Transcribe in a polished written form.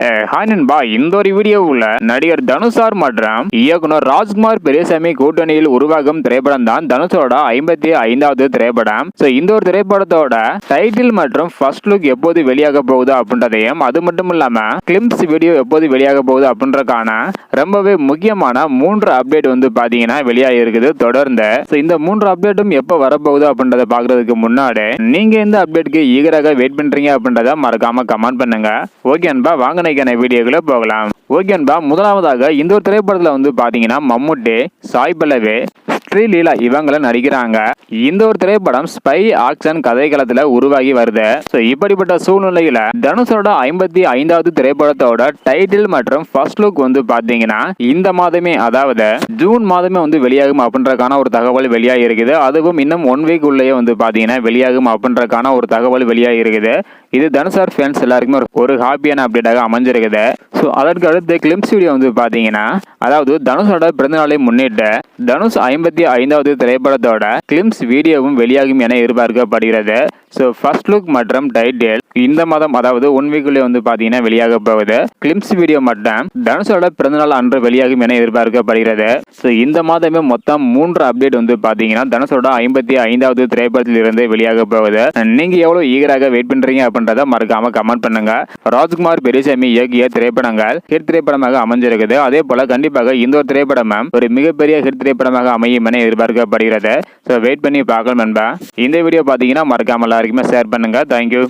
Hi நண்பா, இந்த ஒரு வீடியோவில் நடிகர் தனுஷார் மற்றும் இயக்குனர் ராஜ்குமார் பெரியசாமி கூட்டணியில் உருவாகும் திரைப்படம் தான் தனுஷோட 55வது திரைப்படம். இந்த ஒரு திரைப்படத்தோட டைட்டில் மற்றும் ஃபர்ஸ்ட் லுக் எப்போது வெளியாக போகுது அப்படின்றதையும், அது மட்டும் இல்லாம கிளிம்ஸ் வீடியோ எப்போது வெளியாக போகுது அப்படின்றக்கான ரொம்பவே முக்கியமான 3 அப்டேட் பாத்தீங்கன்னா வெளியாக இருக்குது தொடர்ந்து. இந்த 3 அப்டேட்டும் எப்போ வரப்போகுது அப்படின்றத பாக்குறதுக்கு முன்னாடி நீங்க இந்த அப்டேட்க்கு ஈகராக வெயிட் பண்றீங்க அப்படின்றத மறக்காம கமெண்ட் பண்ணுங்க. ஓகே அன்பா, வாங்க வீடியோக்குள்ள போகலாம். ஓகே அன்பா, முதலாவதாக இந்த ஒரு திரைப்படத்துல பாத்தீங்கன்னா மம்முட்டி, சாய் பல்லவி, ஸ்ரீலீலா இவங்கள நடிக்கிறாங்க. இந்த ஒரு திரைப்படம் ஸ்பை ஆக்ஷன் கதைக்களத்துல உருவாகி வருது. இப்படிப்பட்ட சூழ்நிலையில தனுஷோட 55வது திரைப்படத்தோட டைட்டில் மற்றும் ஃபர்ஸ்ட் லுக் பாத்தீங்கன்னா இந்த மாதமே, அதாவது ஜூன் மாதமே வெளியாகும் அப்படின்றக்கான ஒரு தகவல் வெளியாகி இருக்குது. அதுவும் இன்னும் 1 வீக் உள்ளேயே பாத்தீங்கன்னா வெளியாகும் அப்படின்றக்கான ஒரு தகவல் வெளியாகி இருக்குது. இது தனுஷார் ஃபேன்ஸ் எல்லாருக்குமே ஒரு ஹாப்பியான அப்டேட்டாக அமைஞ்சிருக்குது. அதற்கு அடுத்து கிளிம்ஸ் வீடியோ பாத்தீங்கன்னா, அதாவது தனுஷோட பிறந்தநாளை முன்னிட்டு தனுஷ் 55வது திரைப்படத்தோட கிளிம்ஸ் வீடியோவும் வெளியாகும் என எதிர்பார்க்கப்படுகிறது. ஃபர்ஸ்ட் லுக் மற்றும் டைட்டில் இந்த மாதம், அதாவது 1 வீக்குள்ளே பாத்தீங்கன்னா வெளியாக போகுது. கிளிம்ஸ் வீடியோ மட்டும் தனுஷோட பிறந்தநாள் அன்று வெளியாகும் என எதிர்பார்க்கப்படுகிறது. இந்த மாதமே மொத்தம் 3 அப்டேட் பாத்தீங்கன்னா தனுஷோட 55வது திரைப்படத்தில் இருந்து வெளியாக போகுது. நீங்க எவ்வளவு ஈகராக வெயிட் பண்றீங்க அப்படின்றத மறக்காம கமெண்ட் பண்ணுங்க. ராஜ்குமார் பெரியசாமி இயக்கிய திரைப்படங்கள் ஹிட் திரைப்படமாக அமைஞ்சிருக்குது. அதே போல கண்டிப்பாக இந்த ஒரு திரைப்படம் ஒரு மிகப்பெரிய ஹிட் திரைப்படமாக அமையும் என எதிர்பார்க்கப்படுகிறது. வெயிட் பண்ணி பார்க்கலாம் நண்பா. இந்த வீடியோ பாத்தீங்கன்னா மறக்காம எல்லாருக்குமே ஷேர் பண்ணுங்க. தேங்க்யூ.